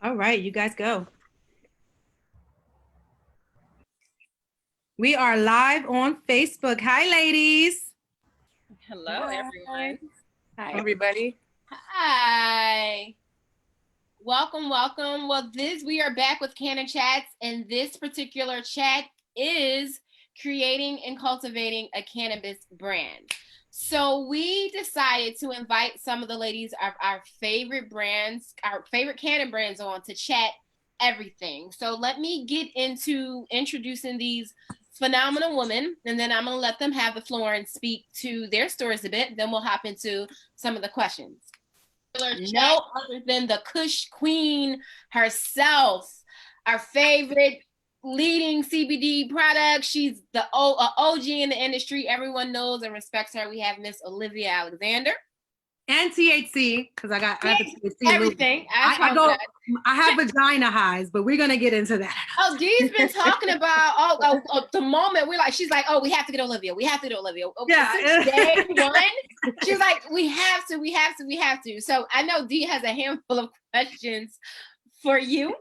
All right, you guys go. We are live on Facebook. Hi, ladies. Hello, Hi. everyone. Hi, everybody. Hi. Welcome. Well, we are back with Canna Chats, and this particular chat is creating and cultivating a cannabis brand. So we decided to invite some of the ladies of our favorite brands, our favorite canna brands on to chat everything. So let me get into introducing these phenomenal women, and then I'm going to let them have the floor and speak to their stories a bit. Then we'll hop into some of the questions. No other than the Kush Queen herself, our favorite leading CBD product. She's the OG in the industry. Everyone knows and respects her. We have Miss Olivia Alexander. And THC, because I have the THC. Everything. I have vagina highs, but we're gonna get into that. Oh, Dee's been talking about the moment she's like, oh, we have to get Olivia. We have to get Olivia. Yeah. Since day one, she's like, we have to. So I know Dee has a handful of questions for you.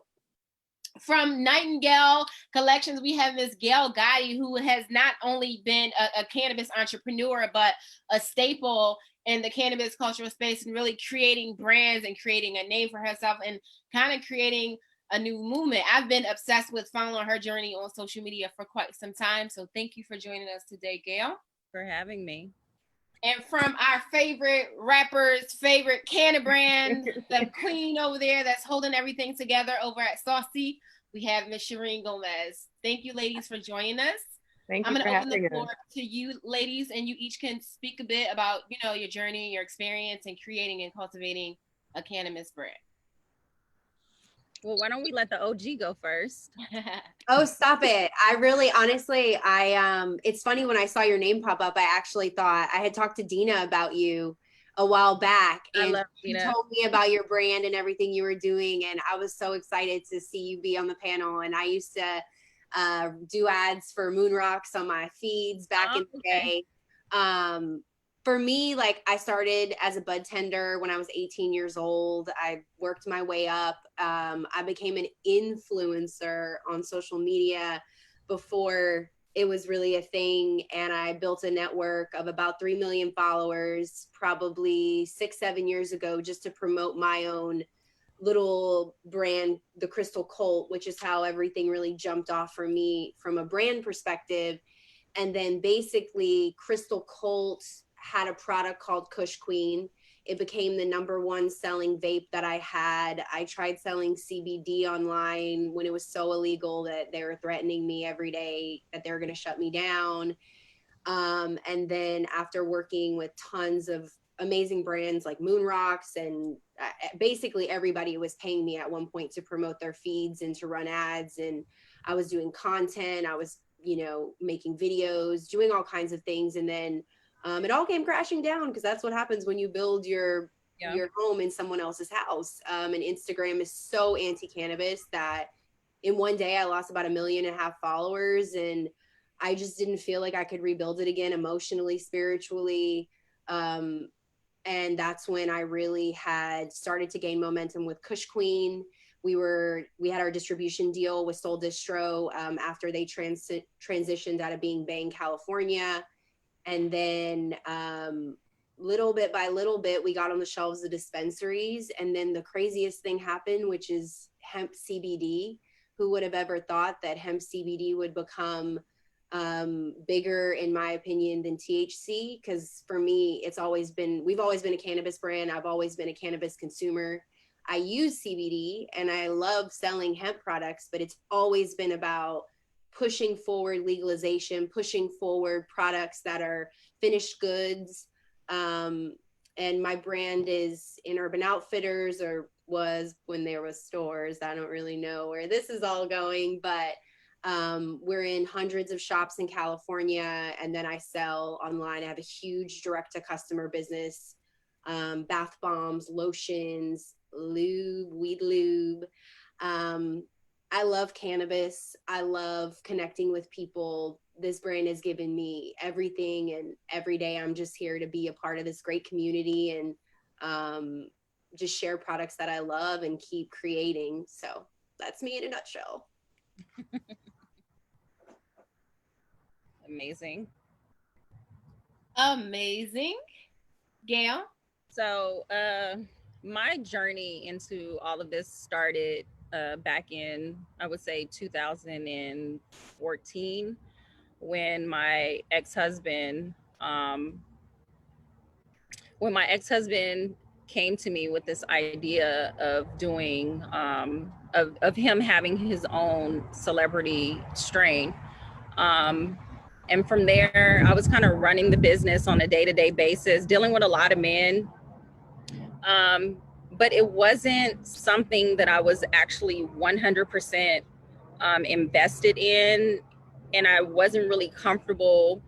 From Nightingale Collections, we have Miss Gail Gotti, who has not only been a cannabis entrepreneur, but a staple in the cannabis cultural space and really creating brands and creating a name for herself and kind of creating a new movement. I've been obsessed with following her journey on social media for quite some time. So thank you for joining us today, Gail. For having me. And from our favorite rapper's favorite canna brand, the queen over there that's holding everything together over at Saucy, we have Miss Schreen Gomez. Thank you, ladies, for joining us. Thank you. I'm going to open the floor to you, ladies, and you each can speak a bit about, your journey, your experience in creating and cultivating a cannabis brand. Well, why don't we let the OG go first? Oh, stop it. Honestly, it's funny when I saw your name pop up, I actually thought I had talked to Dina about you a while back, and she told me about your brand and everything you were doing. And I was so excited to see you be on the panel. And I used to do ads for Moon Rocks on my feeds back in the day. For me, I started as a bud tender when I was 18 years old. I worked my way up. I became an influencer on social media before it was really a thing. And I built a network of about 3 million followers, probably 6-7 years ago, just to promote my own little brand, the Crystal Cult, which is how everything really jumped off for me from a brand perspective. And then basically Crystal Cult had a product called Kush Queen. It became the #1 selling vape that I had. I tried selling CBD online when it was so illegal that they were threatening me every day that they were going to shut me down. And then after working with tons of amazing brands like Moon Rocks, and basically everybody was paying me at one point to promote their feeds and to run ads. And I was doing content. I was, making videos, doing all kinds of things. And then it all came crashing down, because that's what happens when you build your home in someone else's house. And Instagram is so anti-cannabis that in one day I lost about 1.5 million followers, and I just didn't feel like I could rebuild it again emotionally, spiritually. And that's when I really had started to gain momentum with Kush Queen. We had our distribution deal with Soul Distro after they transitioned out of being Bang, California. And then little bit by little bit, we got on the shelves of dispensaries. And then the craziest thing happened, which is hemp CBD. Who would have ever thought that hemp CBD would become bigger, in my opinion, than THC? Because for me, we've always been a cannabis brand. I've always been a cannabis consumer. I use CBD and I love selling hemp products, but it's always been about pushing forward legalization, pushing forward products that are finished goods. And my brand is in Urban Outfitters, or was when there was stores. I don't really know where this is all going, but we're in hundreds of shops in California, and then I sell online. I have a huge direct-to-customer business, bath bombs, lotions, lube, weed lube. I love cannabis. I love connecting with people. This brand has given me everything, and every day I'm just here to be a part of this great community. And just share products that I love and keep creating. So that's me in a nutshell. Amazing. Amazing. Gail? So my journey into all of this started back in, I would say, 2014, when my ex-husband came to me with this idea of doing of him having his own celebrity strain. And from there, I was kind of running the business on a day-to-day basis, dealing with a lot of men. But it wasn't something that I was actually 100% invested in. And I wasn't really comfortable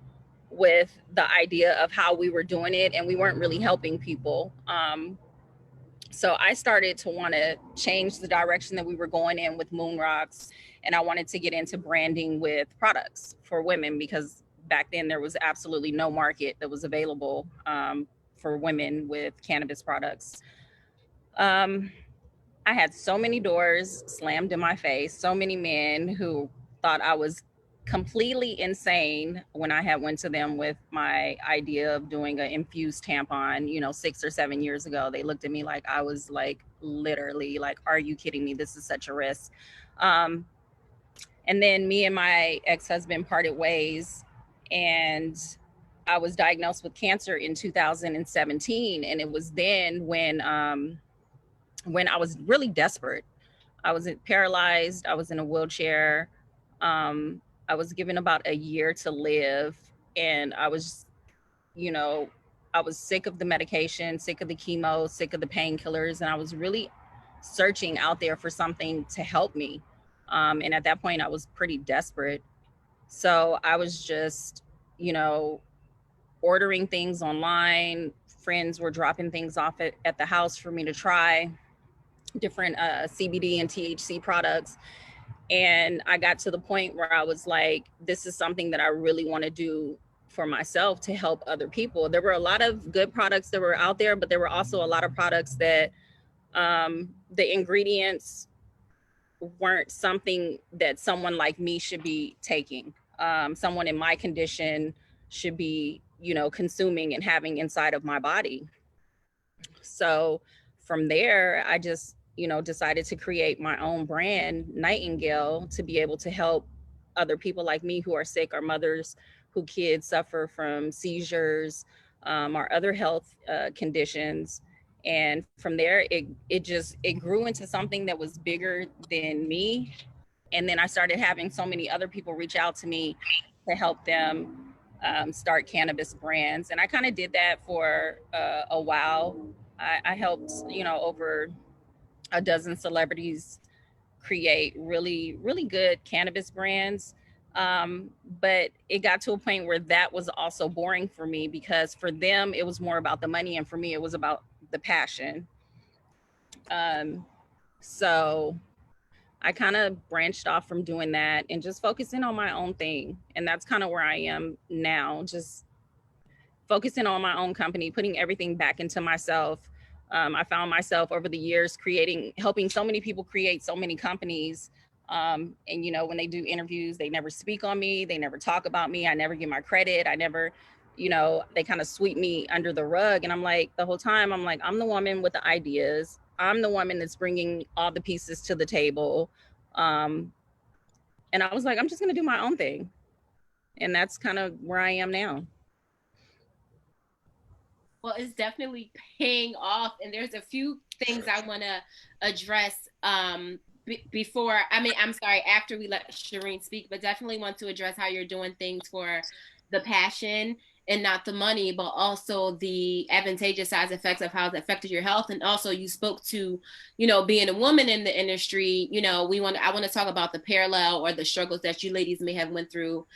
with the idea of how we were doing it, and we weren't really helping people. So I started to want to change the direction that we were going in with Moon Rocks, and I wanted to get into branding with products for women, because back then there was absolutely no market that was available for women with cannabis products. I had so many doors slammed in my face, so many men who thought I was completely insane when I had went to them with my idea of doing an infused tampon, 6 or 7 years ago. They looked at me like I was like, literally, like, are you kidding me? This is such a risk. And then me and my ex-husband parted ways, and I was diagnosed with cancer in 2017. And it was then when I was really desperate. I was paralyzed. I was in a wheelchair. I was given about a year to live, and I was, I was sick of the medication, sick of the chemo, sick of the painkillers, and I was really searching out there for something to help me. And at that point, I was pretty desperate. So I was just, ordering things online. Friends were dropping things off at the house for me to try, different CBD and THC products. And I got to the point where I was like, this is something that I really want to do for myself to help other people. There were a lot of good products that were out there, but there were also a lot of products that the ingredients weren't something that someone like me should be taking. Someone in my condition should be, consuming and having inside of my body. So from there, I just, decided to create my own brand, Nightingale, to be able to help other people like me who are sick, or mothers whose kids suffer from seizures, or other health conditions. And from there, it grew into something that was bigger than me. And then I started having so many other people reach out to me to help them start cannabis brands. And I kind of did that for a while. I helped, over a dozen celebrities create really, really good cannabis brands. But it got to a point where that was also boring for me, because for them, it was more about the money. And for me, it was about the passion. So I kind of branched off from doing that and just focusing on my own thing. And that's kind of where I am now, just focusing on my own company, putting everything back into myself. I found myself over the years helping so many people create so many companies. And, when they do interviews, they never speak on me. They never talk about me. I never get my credit. I never, they kind of sweep me under the rug. And I'm like, the whole time, I'm like, I'm the woman with the ideas. I'm the woman that's bringing all the pieces to the table. And I was like, I'm just going to do my own thing. And that's kind of where I am now. Well, it's definitely paying off. And there's a few things I want to address after we let Schreen speak, but definitely want to address how you're doing things for the passion and not the money, but also the advantageous side effects of how it's affected your health. And also you spoke to, being a woman in the industry, I want to talk about the parallel or the struggles that you ladies may have went through,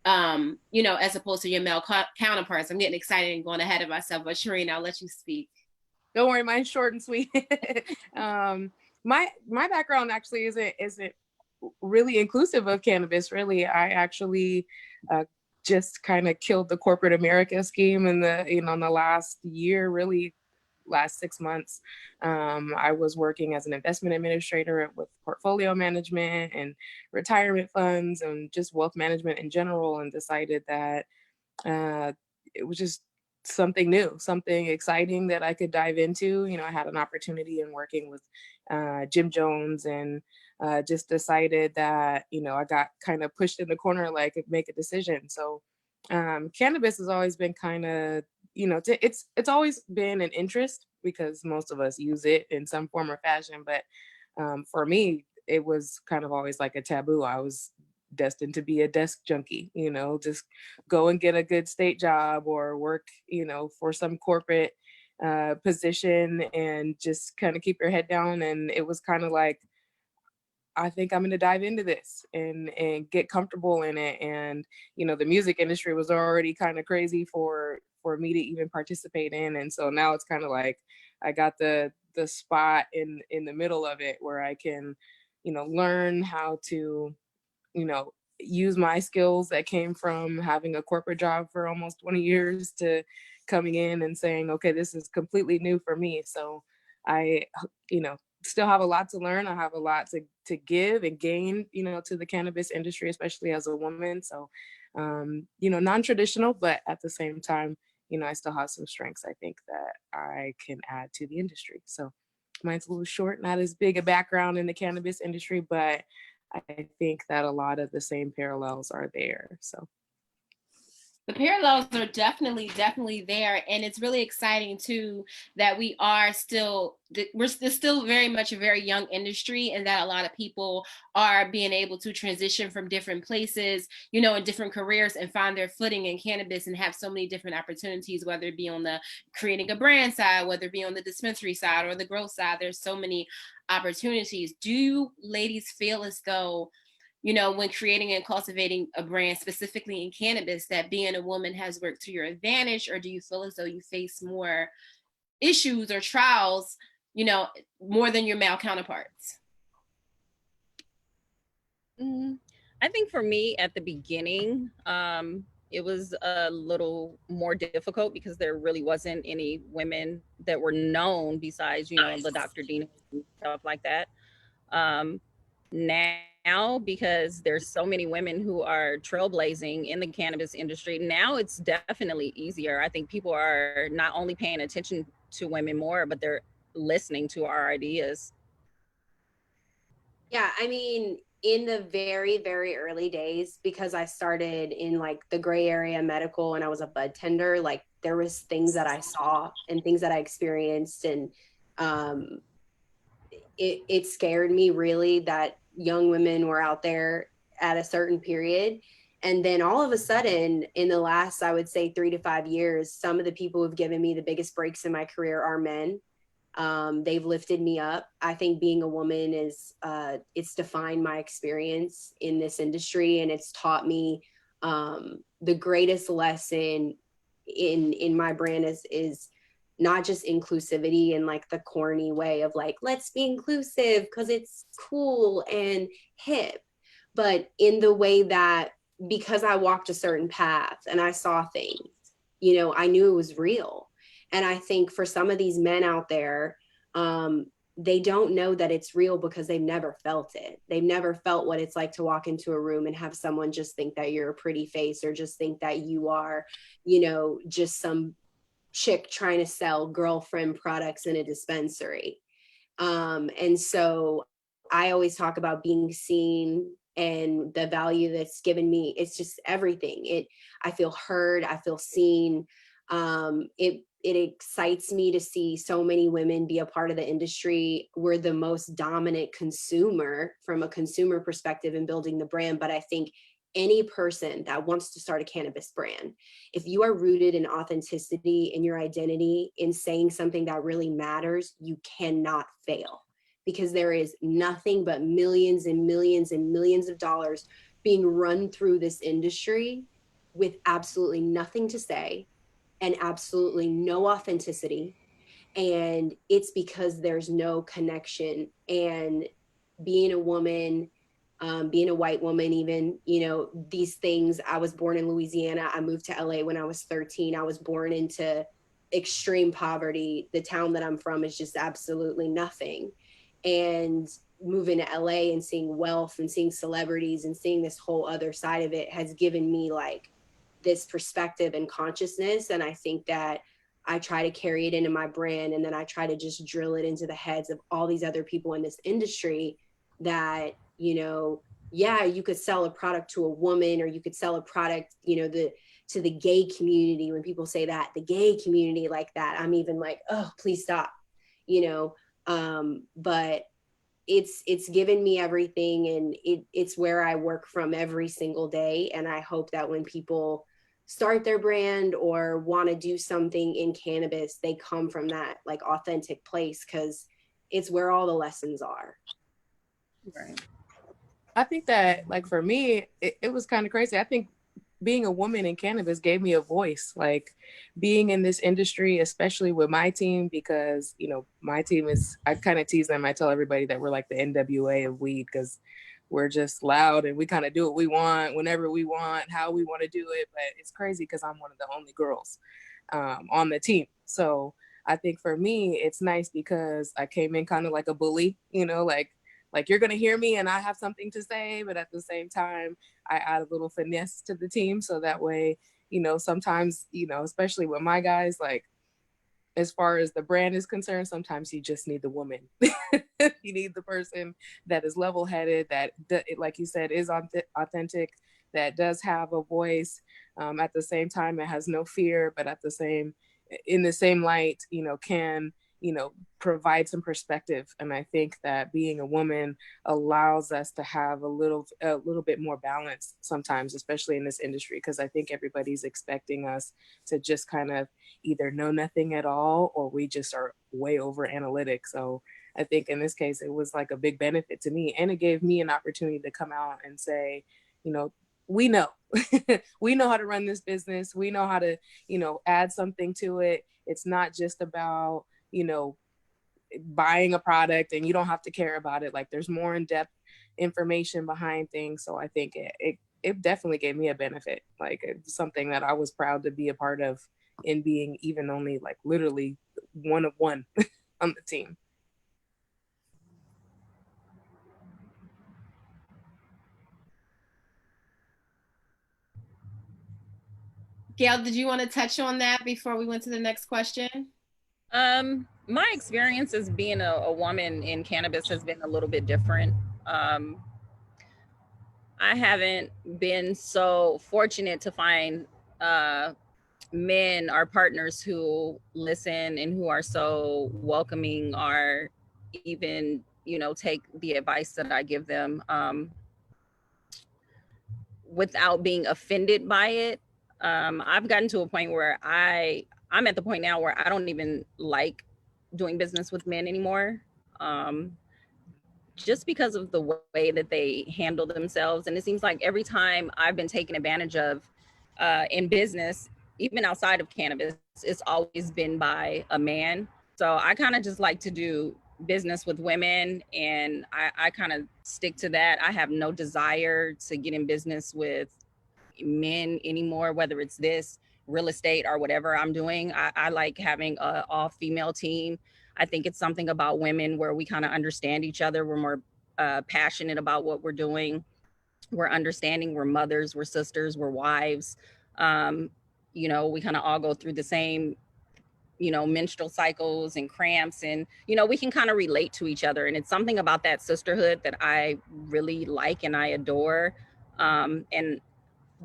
as opposed to your male counterparts. I'm getting excited and going ahead of myself, but Schreen, I'll let you speak. Don't worry, mine's short and sweet. My background actually isn't really inclusive of cannabis. Really, I actually just kind of killed the corporate America scheme in the last year. Really last 6 months. I was working as an investment administrator with portfolio management and retirement funds and just wealth management in general, and decided that it was just something new, something exciting that I could dive into. You know, I had an opportunity in working with Jim Jones, and just decided that, you know, I got kind of pushed in the corner, like make a decision. So cannabis has always been kind of, you know, it's always been an interest because most of us use it in some form or fashion. But for me, it was kind of always like a taboo. I was destined to be a desk junkie, you know, just go and get a good state job or work, you know, for some corporate position and just kind of keep your head down. And it was kind of like, I think I'm going to dive into this and get comfortable in it. And, you know, the music industry was already kind of crazy for me to even participate in. And so now it's kind of like I got the spot in the middle of it where I can, you know, learn how to, you know, use my skills that came from having a corporate job for almost 20 years to coming in and saying, okay, this is completely new for me. So I, you know, still have a lot to learn. I have a lot to give and gain, you know, to the cannabis industry, especially as a woman. So, you know, non-traditional, but at the same time, you know, I still have some strengths I think that I can add to the industry. So mine's a little short, not as big a background in the cannabis industry, but I think that a lot of the same parallels are there. So the parallels are definitely there, and it's really exciting too that we're still very much a very young industry, and that a lot of people are being able to transition from different places, you know, in different careers, and find their footing in cannabis and have so many different opportunities, whether it be on the creating a brand side, whether it be on the dispensary side or the growth side. There's so many opportunities. Do you ladies feel as though, you know, when creating and cultivating a brand specifically in cannabis, that being a woman has worked to your advantage, or do you feel as though you face more issues or trials, you know, more than your male counterparts? I think for me at the beginning, it was a little more difficult because there really wasn't any women that were known besides, you know, the Dr. Dina and stuff like that. Now, because there's so many women who are trailblazing in the cannabis industry, now it's definitely easier. I think people are not only paying attention to women more, but they're listening to our ideas. Yeah, I mean, in the very, very early days, because I started in like the gray area medical and I was a bud tender, like there was things that I saw and things that I experienced, and it scared me really that young women were out there at a certain period. And then all of a sudden, in the last, I would say 3 to 5 years, some of the people who've given me the biggest breaks in my career are men. They've lifted me up. I think being a woman is, it's defined my experience in this industry, and it's taught me the greatest lesson in my brand is not just inclusivity in like the corny way of like, let's be inclusive because it's cool and hip, but in the way that, because I walked a certain path and I saw things, you know, I knew it was real. And I think for some of these men out there, they don't know that it's real because they've never felt it. They've never felt what it's like to walk into a room and have someone just think that you're a pretty face, or just think that you are, you know, just some chick trying to sell girlfriend products in a dispensary. And so I always talk about being seen and the value that's given me. It's just everything. I feel heard, I feel seen. It excites me to see so many women be a part of the industry. We're the most dominant consumer from a consumer perspective in building the brand. But I think any person that wants to start a cannabis brand, if you are rooted in authenticity in your identity, in saying something that really matters, you cannot fail, because there is nothing but millions and millions and millions of dollars being run through this industry with absolutely nothing to say and absolutely no authenticity. And it's because there's no connection. And being a woman, being a white woman, even, you know, these things, I was born in Louisiana. I moved to LA when I was 13. I was born into extreme poverty. The town that I'm from is just absolutely nothing. And moving to LA and seeing wealth and seeing celebrities and seeing this whole other side of it has given me like this perspective and consciousness. And I think that I try to carry it into my brand, and then I try to just drill it into the heads of all these other people in this industry that, you know, yeah, you could sell a product to a woman, or you could sell a product, you know, to the gay community. When people say that, the gay community like that, I'm even like, oh, please stop, you know. But it's given me everything, and it's where I work from every single day. And I hope that when people start their brand or want to do something in cannabis, they come from that like authentic place, because it's where all the lessons are. Right. I think that, like, for me, it was kind of crazy. I think being a woman in cannabis gave me a voice, like being in this industry, especially with my team, because, you know, my team is, I kind of tease them. I tell everybody that we're like the NWA of weed, because we're just loud and we kind of do what we want, whenever we want, how we want to do it. But it's crazy because I'm one of the only girls on the team. So I think for me, it's nice because I came in kind of like a bully, you know, like you're going to hear me and I have something to say, but at the same time, I add a little finesse to the team. So that way, you know, sometimes, you know, especially with my guys, like, as far as the brand is concerned, sometimes you just need the woman. You need the person that is level-headed, that, like you said, is authentic, that does have a voice. At the same time, it has no fear, but in the same light, you know, can, you know, provide some perspective. And I think that being a woman allows us to have a little bit more balance sometimes, especially in this industry, because I think everybody's expecting us to just kind of either know nothing at all, or we just are way over analytic. So I think in this case, it was like a big benefit to me, and it gave me an opportunity to come out and say, you know, we know, we know how to run this business. We know how to, you know, add something to it. It's not just about, you know, buying a product and you don't have to care about it. Like, there's more in-depth information behind things. So I think it definitely gave me a benefit. Like, it's something that I was proud to be a part of, in being even only like literally one of one on the team. Gail, did you want to touch on that before we went to the next question? My experience as being a woman in cannabis has been a little bit different. I haven't been so fortunate to find men or partners who listen and who are so welcoming, or even, you know, take the advice that I give them without being offended by it. I've gotten to a point where I'm at the point now where I don't even like doing business with men anymore, just because of the way that they handle themselves. And it seems like every time I've been taken advantage of in business, even outside of cannabis, it's always been by a man. So I kind of just like to do business with women, and I kind of stick to that. I have no desire to get in business with men anymore, whether it's this, real estate, or whatever I'm doing. I like having an all-female team. I think it's something about women where we kind of understand each other. We're more passionate about what we're doing. We're understanding, we're mothers, we're sisters, we're wives. You know, we kind of all go through the same, you know, menstrual cycles and cramps, and, you know, we can kind of relate to each other. And it's something about that sisterhood that I really like and I adore. And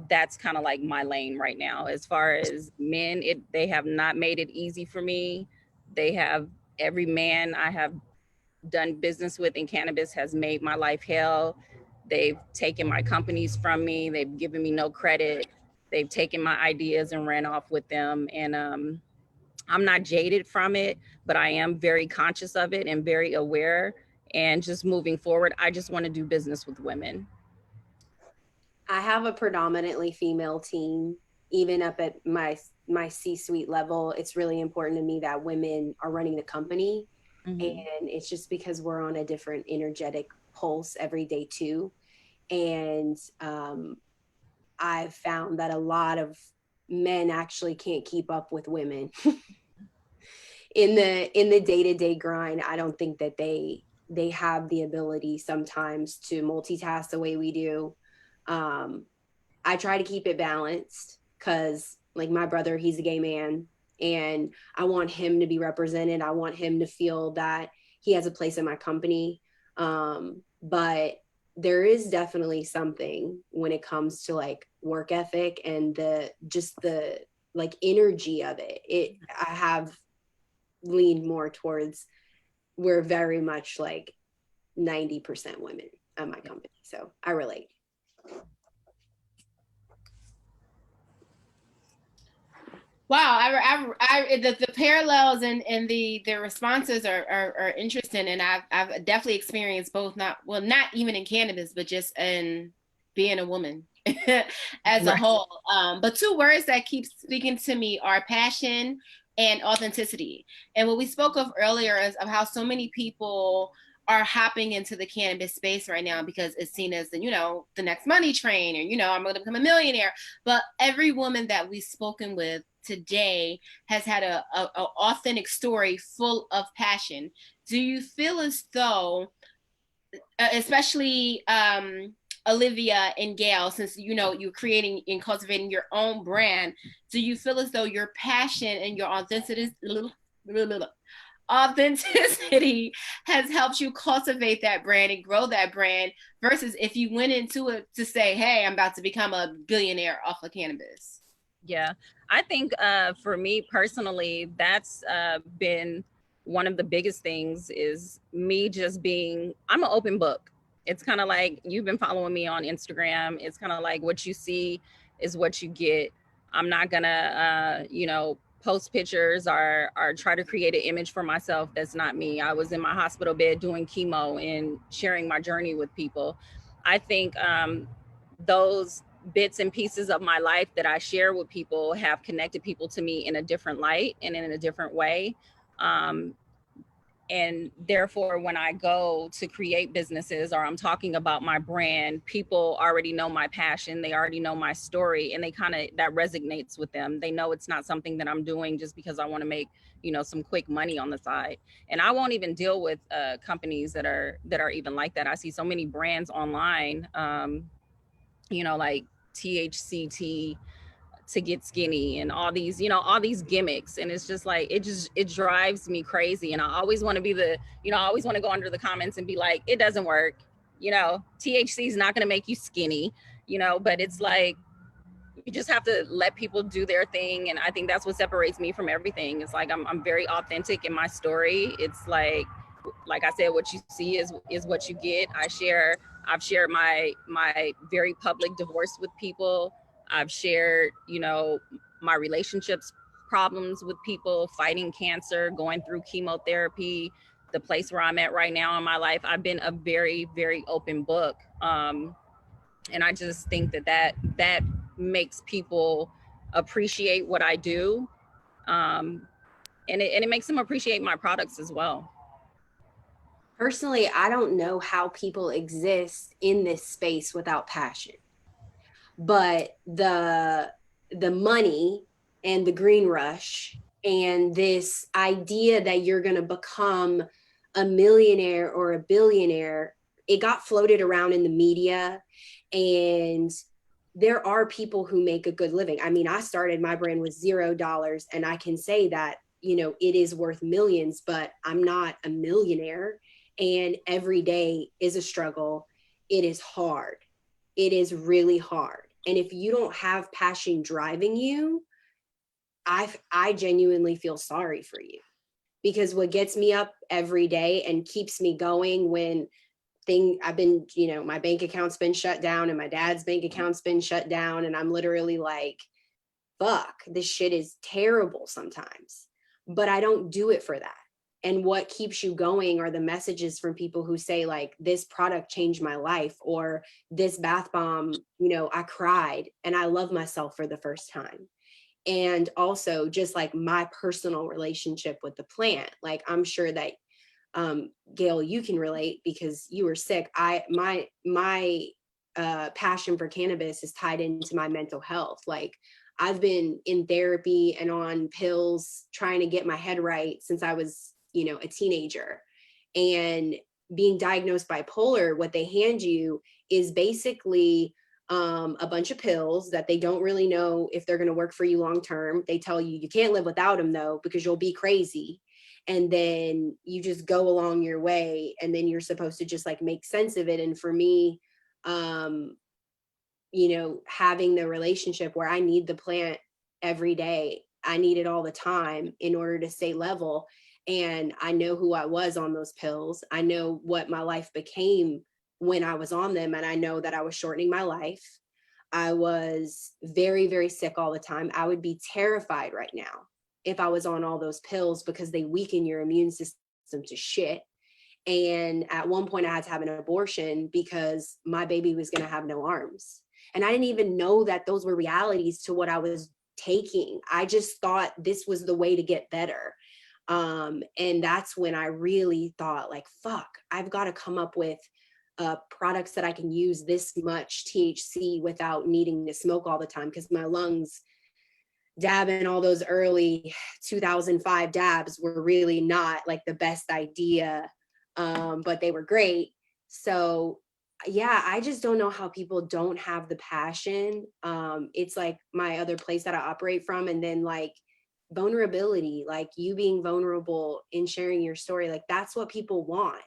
that's kind of like my lane right now. As far as men, they have not made it easy for me. Every man I have done business with in cannabis has made my life hell. They've taken my companies from me. They've given me no credit. They've taken my ideas and ran off with them. And I'm not jaded from it, but I am very conscious of it and very aware. And just moving forward, I just want to do business with women. I have a predominantly female team. Even up at my C-suite level, it's really important to me that women are running the company. Mm-hmm. And it's just because we're on a different energetic pulse every day too. And I've found that a lot of men actually can't keep up with women. in the day-to-day grind, I don't think that they have the ability sometimes to multitask the way we do. I try to keep it balanced because like my brother, he's a gay man and I want him to be represented. I want him to feel that he has a place in my company. But there is definitely something when it comes to like work ethic and the like energy of it. I have leaned more towards, we're very much like 90% women at my company. So I relate. Wow, the parallels and the responses are interesting, and I've definitely experienced both. Not even in cannabis, but just in being a woman as a whole. But two words that keep speaking to me are passion and authenticity. And what we spoke of earlier is of how so many people are hopping into the cannabis space right now because it's seen as the next money train, or I'm going to become a millionaire. But every woman that we've spoken with today has had a authentic story full of passion. Do you feel as though, especially Olivia and Gail, since you're creating and cultivating your own brand, do you feel as though your passion and your authenticity has helped you cultivate that brand and grow that brand versus if you went into it to say, hey, I'm about to become a billionaire off of cannabis? Yeah, I think for me personally, that's been one of the biggest things is me just being, I'm an open book. It's kind of like you've been following me on Instagram. It's kind of like what you see is what you get. I'm not gonna, post pictures or try to create an image for myself that's not me. I was in my hospital bed doing chemo and sharing my journey with people. I think those bits and pieces of my life that I share with people have connected people to me in a different light and in a different way. And therefore, when I go to create businesses or I'm talking about my brand, people already know my passion. They already know my story, and that resonates with them. They know it's not something that I'm doing just because I want to make, some quick money on the side. And I won't even deal with companies that are even like that. I see so many brands online, like THCT to get skinny and all these gimmicks. And it's just like, it drives me crazy. And I always want to be I always want to go under the comments and be like, it doesn't work. THC is not going to make you skinny, but it's like, you just have to let people do their thing. And I think that's what separates me from everything. It's like, I'm very authentic in my story. It's like I said, what you see is what you get. I've shared my very public divorce with people. I've shared, my relationships problems with people, fighting cancer, going through chemotherapy, the place where I'm at right now in my life. I've been a very, very open book. And I just think that makes people appreciate what I do. And it makes them appreciate my products as well. Personally, I don't know how people exist in this space without passion. But the money and the green rush and this idea that you're going to become a millionaire or a billionaire, it got floated around in the media, and there are people who make a good living. I mean, I started my brand with $0, and I can say that, it is worth millions, but I'm not a millionaire. And every day is a struggle. It is hard. It is really hard. And if you don't have passion driving you, I genuinely feel sorry for you, because what gets me up every day and keeps me going when I've been, my bank account's been shut down and my dad's bank account's been shut down. And I'm literally like, fuck, this shit is terrible sometimes, but I don't do it for that. And what keeps you going are the messages from people who say like, this product changed my life, or this bath bomb, I cried and I love myself for the first time. And also just like my personal relationship with the plant. Like, I'm sure that Gail, you can relate because you were sick. My passion for cannabis is tied into my mental health. Like, I've been in therapy and on pills trying to get my head right since I was, a teenager. And being diagnosed bipolar, what they hand you is basically a bunch of pills that they don't really know if they're going to work for you long term. They tell you you can't live without them though, because you'll be crazy. And then you just go along your way, and then you're supposed to just like make sense of it. And for me, having the relationship where I need the plant every day, I need it all the time in order to stay level. And I know who I was on those pills. I know what my life became when I was on them. And I know that I was shortening my life. I was very, very sick all the time. I would be terrified right now if I was on all those pills, because they weaken your immune system to shit. And at one point I had to have an abortion because my baby was going to have no arms. And I didn't even know that those were realities to what I was taking. I just thought this was the way to get better. And that's when I really thought like, fuck, I've got to come up with products that I can use this much THC without needing to smoke all the time, because my lungs dabbing all those early 2005 dabs were really not like the best idea, but they were great. So yeah, I just don't know how people don't have the passion. It's like my other place that I operate from. And then like vulnerability, like you being vulnerable in sharing your story, like that's what people want.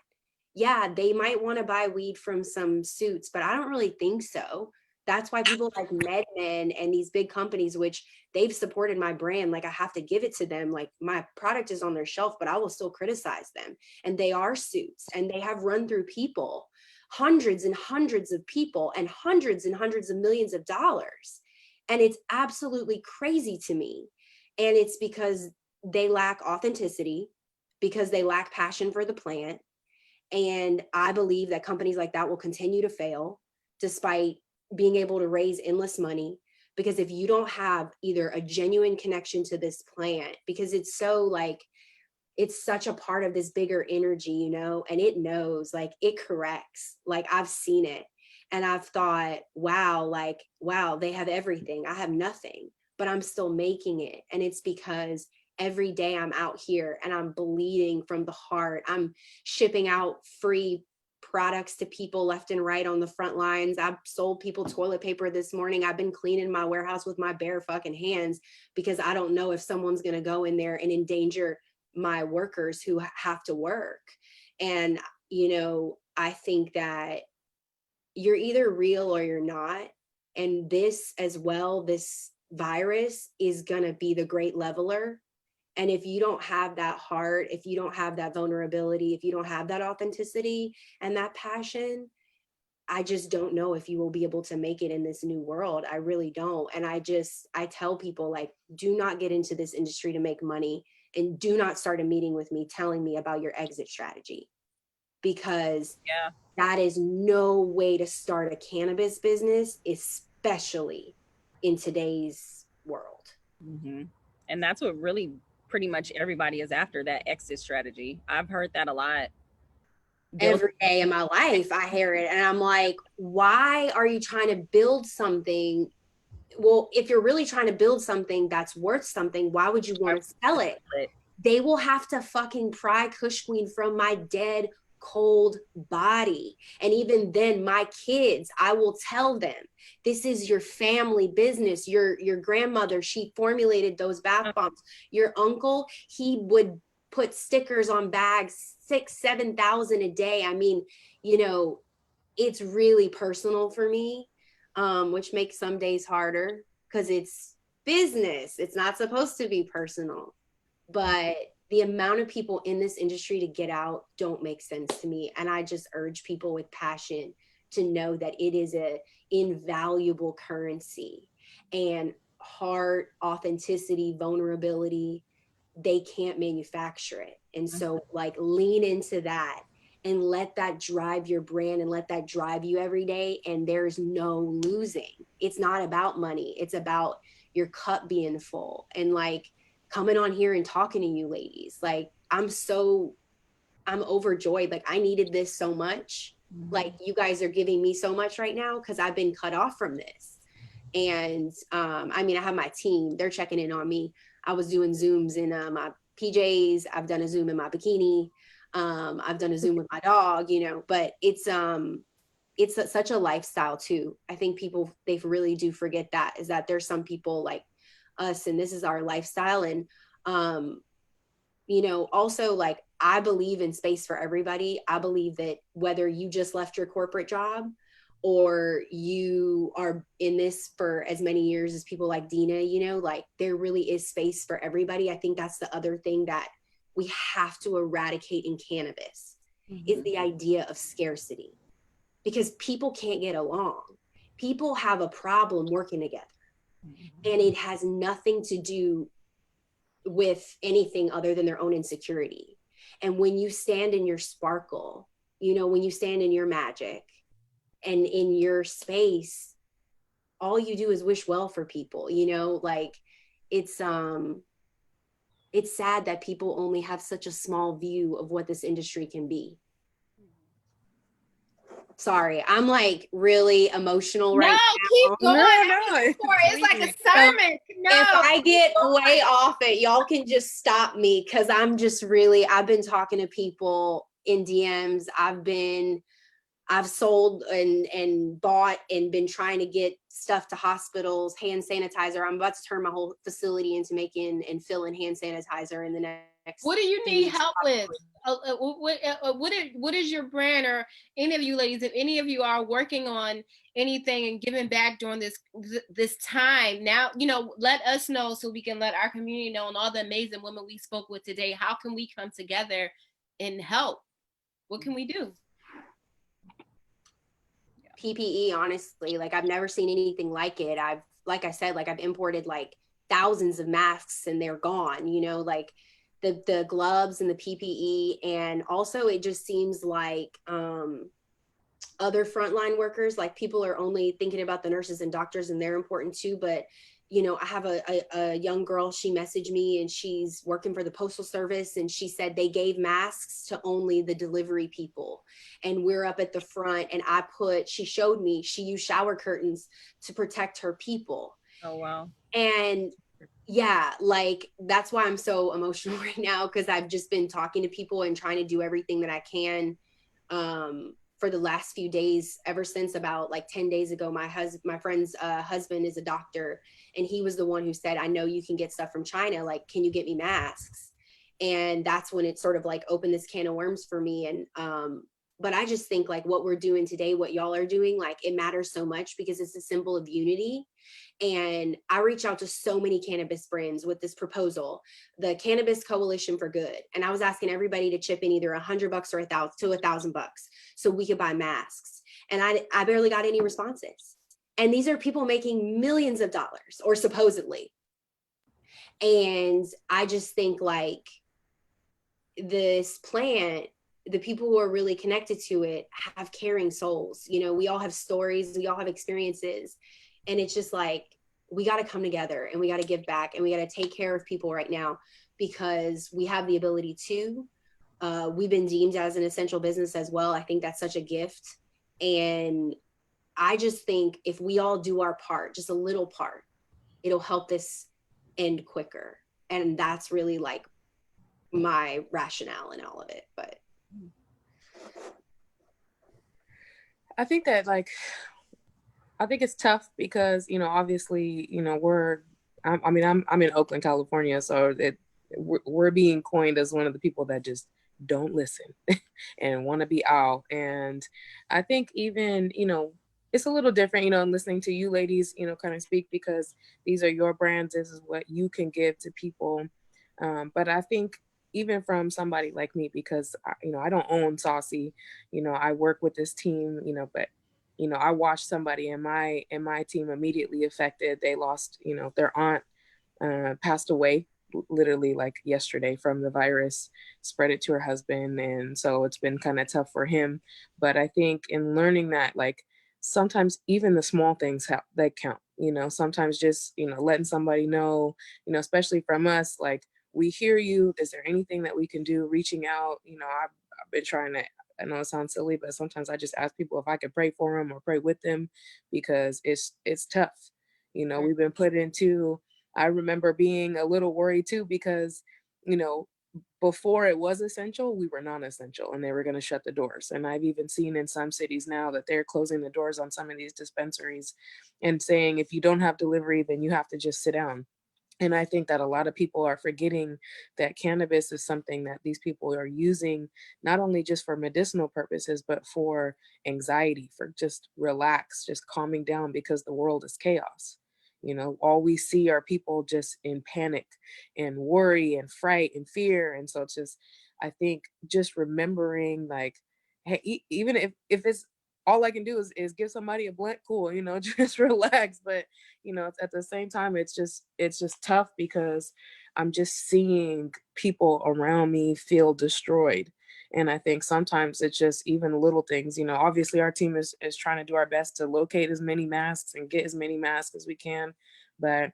Yeah, they might want to buy weed from some suits, but I don't really think so. That's why people like MedMen and these big companies, which they've supported my brand, like I have to give it to them. Like my product is on their shelf, but I will still criticize them. And they are suits, and they have run through people, hundreds and hundreds of people, and hundreds of millions of dollars. And it's absolutely crazy to me. And it's because they lack authenticity, because they lack passion for the plant. And I believe that companies like that will continue to fail despite being able to raise endless money. Because if you don't have either a genuine connection to this plant, because it's so like, it's such a part of this bigger energy, and it knows, like it corrects, like I've seen it. And I've thought, wow, they have everything. I have nothing, but I'm still making it. And it's because every day I'm out here and I'm bleeding from the heart. I'm shipping out free products to people left and right on the front lines. I've sold people toilet paper this morning. I've been cleaning my warehouse with my bare fucking hands because I don't know if someone's going to go in there and endanger my workers who have to work. And, I think that you're either real or you're not. And this as well, this virus is going to be the great leveler. And if you don't have that heart, if you don't have that vulnerability, if you don't have that authenticity and that passion, I just don't know if you will be able to make it in this new world. I really don't. And I tell people, like, do not get into this industry to make money, and do not start a meeting with me telling me about your exit strategy, because that is no way to start a cannabis business, especially in today's world. Mm-hmm. And that's what really pretty much everybody is after, that exit strategy. I've heard that a lot. Every day in my life, I hear it. And I'm like, why are you trying to build something? Well, if you're really trying to build something that's worth something, why would you want to sell it? They will have to fucking pry Kush Queen from my dead, cold body. And even then, my kids, I will tell them, this is your family business. Your grandmother, she formulated those bath bombs. Your uncle, he would put stickers on bags, 6,000-7,000 a day. I mean, it's really personal for me, which makes some days harder because it's business. It's not supposed to be personal. But the amount of people in this industry to get out don't make sense to me. And I just urge people with passion to know that it is an invaluable currency, and heart, authenticity, vulnerability, they can't manufacture it. And so like lean into that and let that drive your brand and let that drive you every day. And there's no losing. It's not about money. It's about your cup being full. And like, coming on here and talking to you ladies, like I'm overjoyed. Like I needed this so much. Like you guys are giving me so much right now because I've been cut off from this. And I mean, I have my team, they're checking in on me. I was doing Zooms in my PJs. I've done a Zoom in my bikini. I've done a Zoom with my dog, you know, but it's such a lifestyle too. I think people, they really do forget that, is that there's some people like us and this is our lifestyle. And, you know, also like, I believe in space for everybody. I believe that whether you just left your corporate job or you are in this for as many years as people like Dina, you know, like there really is space for everybody. I think that's the other thing that we have to eradicate in cannabis is the idea of scarcity, because people can't get along. People have a problem working together, and it has nothing to do with anything other than their own insecurity. And when you stand in your sparkle, you know, when you stand in your magic and in your space, all you do is wish well for people, you know, like it's sad that people only have such a small view of what this industry can be. Sorry, I'm like really emotional right now. Keep going. No. It's like a sermon. If I get way off it, y'all can just stop me, because I'm just really, I've been talking to people in DMs. I've sold and bought and been trying to get stuff to hospitals, hand sanitizer. I'm about to turn my whole facility into making and filling hand sanitizer in the next. What do you need help with? What is your brand, or any of you ladies, if any of you are working on anything and giving back during this time now, you know, let us know so we can let our community know, and all the amazing women we spoke with today, how can we come together and help? What can we do? PPE, honestly, like I've never seen anything like it. Like I said, like I've imported like thousands of masks and they're gone, you know, like the gloves and the PPE. And also it just seems like other frontline workers, like people are only thinking about the nurses and doctors, and they're important too. But, you know, I have a young girl, she messaged me and she's working for the Postal Service, and she said they gave masks to only the delivery people. And we're up at the front, and she showed me, she used shower curtains to protect her people. Oh, wow. And yeah, like that's why I'm so emotional right now, because I've just been talking to people and trying to do everything that I can for the last few days. Ever since about like 10 days ago, my friend's husband is a doctor, and he was the one who said, I know you can get stuff from China, like can you get me masks? And that's when it sort of like opened this can of worms for me. And but I just think like what we're doing today, what y'all are doing, like it matters so much, because it's a symbol of unity. And I reach out to so many cannabis brands with this proposal, the Cannabis Coalition for Good. And I was asking everybody to chip in either $100 or $1,000 to $1,000 so we could buy masks. And I barely got any responses. And these are people making millions of dollars, or supposedly. And I just think like this plant, the people who are really connected to it have caring souls. You know, we all have stories, we all have experiences. And it's just like, we got to come together and we got to give back, and we got to take care of people right now, because we have the ability to. We've been deemed as an essential business as well. I think that's such a gift. And I just think if we all do our part, just a little part, it'll help this end quicker. And that's really like my rationale in all of it. But I think that I think it's tough because, you know, obviously, you know, I'm in Oakland, California. So we're being coined as one of the people that just don't listen and want to be out. And I think even, you know, it's a little different, you know, listening to you ladies, you know, kind of speak, because these are your brands. This is what you can give to people. But I think even from somebody like me, because, you know, I don't own Saucy, you know, I work with this team, you know, but you know, I watched somebody in my team immediately affected. They lost, you know, their aunt passed away literally like yesterday from the virus, spread it to her husband. And so it's been kind of tough for him. But I think in learning that, like, sometimes even the small things they count, you know, sometimes just, you know, letting somebody know, you know, especially from us, like, we hear you. Is there anything that we can do? Reaching out, you know, I've been trying to, I know it sounds silly, but sometimes I just ask people if I could pray for them or pray with them, because it's tough. You know, we've been put into, I remember being a little worried too, because, you know, before it was essential, we were non-essential and they were going to shut the doors. And I've even seen in some cities now that they're closing the doors on some of these dispensaries and saying, if you don't have delivery, then you have to just sit down. And I think that a lot of people are forgetting that cannabis is something that these people are using not only just for medicinal purposes, but for anxiety, for just relax, just calming down, because the world is chaos. You know, all we see are people just in panic and worry and fright and fear. And so it's just, I think just remembering, like, hey, even if it's all I can do is give somebody a blunt, cool, you know, just relax. But you know, at the same time, it's just tough, because I'm just seeing people around me feel destroyed. And I think sometimes it's just even little things. You know, obviously our team is trying to do our best to locate as many masks and get as many masks as we can. But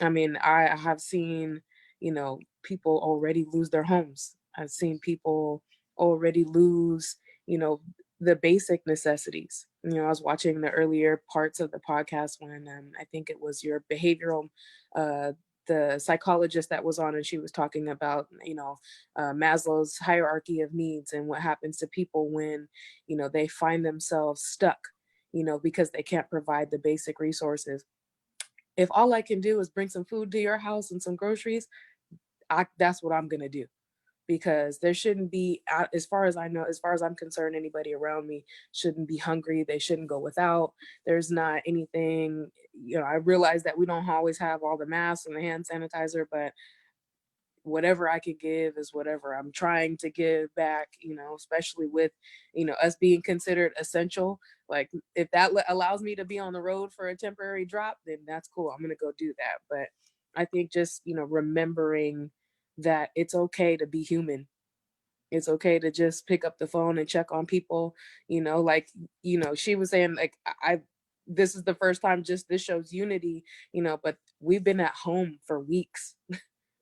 I mean, I have seen, you know, people already lose their homes. I've seen people already lose, you know, the basic necessities. You know, I was watching the earlier parts of the podcast when I think it was your behavioral, the psychologist that was on, and she was talking about, you know, Maslow's hierarchy of needs and what happens to people when, you know, they find themselves stuck, you know, because they can't provide the basic resources. If all I can do is bring some food to your house and some groceries, that's what I'm going to do, because there shouldn't be, as far as I know, as far as I'm concerned, anybody around me shouldn't be hungry. They shouldn't go without. There's not anything, you know, I realize that we don't always have all the masks and the hand sanitizer, but whatever I could give is whatever I'm trying to give back, you know, especially with, you know, us being considered essential. Like if that allows me to be on the road for a temporary drop, then that's cool. I'm going to go do that. But I think just, you know, remembering that it's okay to be human. It's okay to just pick up the phone and check on people, you know, like, you know, she was saying, like, this is the first time, just this shows unity, you know, but we've been at home for weeks.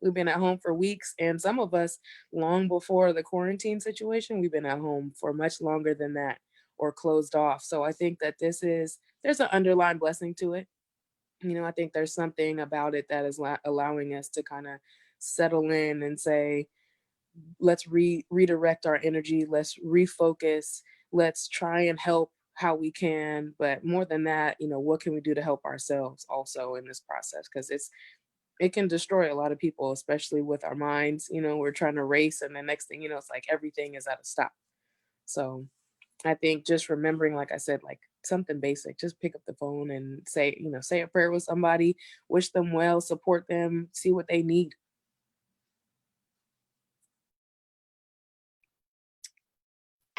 We've been at home for weeks, and some of us long before the quarantine situation, we've been at home for much longer than that, or closed off. So I think that there's an underlying blessing to it. You know, I think there's something about it that is allowing us to kind of settle in and say, let's redirect our energy, let's refocus, let's try and help how we can. But more than that, you know, what can we do to help ourselves also in this process? Because it can destroy a lot of people, especially with our minds. You know, we're trying to race, and the next thing you know, it's like everything is at a stop. So I think just remembering, like I said, like something basic, just pick up the phone and say, you know, say a prayer with somebody, wish them well, support them, see what they need.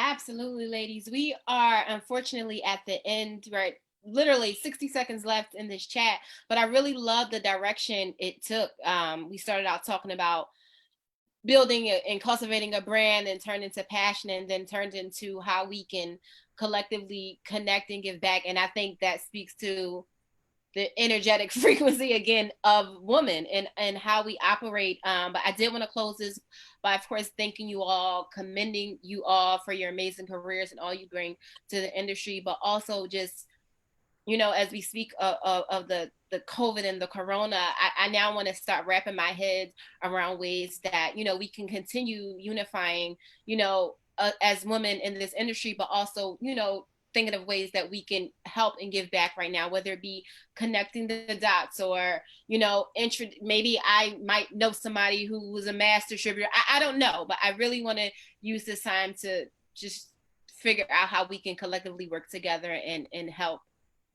Absolutely, ladies. We are unfortunately at the end, right? Literally 60 seconds left in this chat, but I really love the direction it took. We started out talking about building and cultivating a brand, and turned into passion, and then turned into how we can collectively connect and give back. And I think that speaks to the energetic frequency again of women and how we operate. But I did want to close this by, of course, thanking you all, commending you all for your amazing careers and all you bring to the industry, but also just, you know, as we speak of the COVID and the corona, I now want to start wrapping my head around ways that, you know, we can continue unifying, you know, as women in this industry, but also, you know, thinking of ways that we can help and give back right now, whether it be connecting the dots, or, you know, maybe I might know somebody who was a mass distributor. I don't know, but I really want to use this time to just figure out how we can collectively work together and help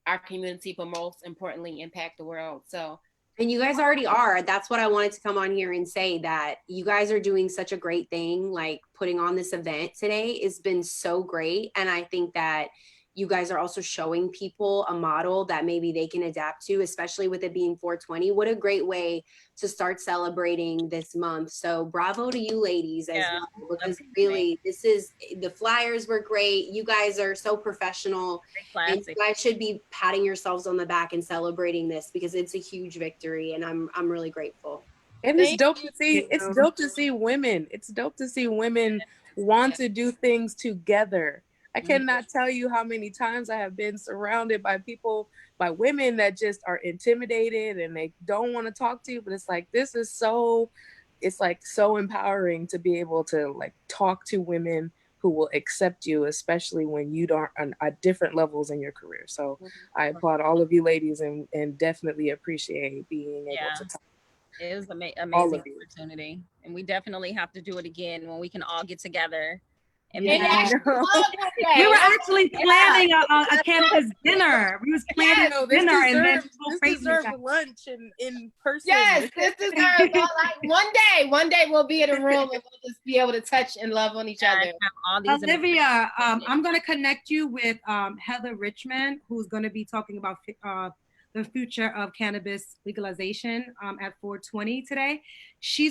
our community, but most importantly, impact the world. So, and you guys already are. That's what I wanted to come on here and say, that you guys are doing such a great thing. Like putting on this event today has been so great. And I think that you guys are also showing people a model that maybe they can adapt to, especially with it being 420. What a great way to start celebrating this month. So bravo to you ladies as well, because really the flyers were great. You guys are so professional, and you guys should be patting yourselves on the back and celebrating this, because it's a huge victory, and I'm really grateful. And it's dope to see, it's dope to see women want to do things together. I cannot tell you how many times I have been surrounded by people, by women that just are intimidated and they don't want to talk to you. But it's like, this is so, it's like so empowering to be able to like talk to women who will accept you, especially when you don't at different levels in your career. So I applaud all of you ladies and definitely appreciate being able to talk. It was an amazing opportunity. And we definitely have to do it again when we can all get together. And we were actually planning a cannabis dinner. We was planning dinner and then this deserves lunch in person. Yes, this deserves like one day we'll be in a room and we'll just be able to touch and love on each other. Olivia, I'm going to connect you with Heather Richmond, who's going to be talking about the future of cannabis legalization at 420 today. She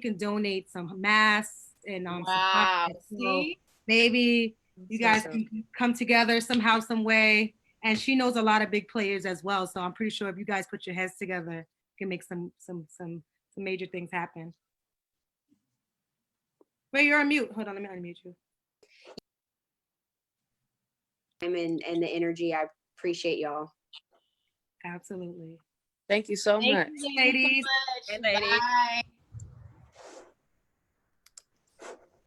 can donate some masks and wow. So maybe you guys can come together somehow, some way. And she knows a lot of big players as well. So I'm pretty sure if you guys put your heads together, you can make some major things happen. Wait, you're on mute. Hold on, let me unmute you. And the energy. I appreciate y'all. Absolutely. Thank you so much. Ladies. Hey, ladies. Bye.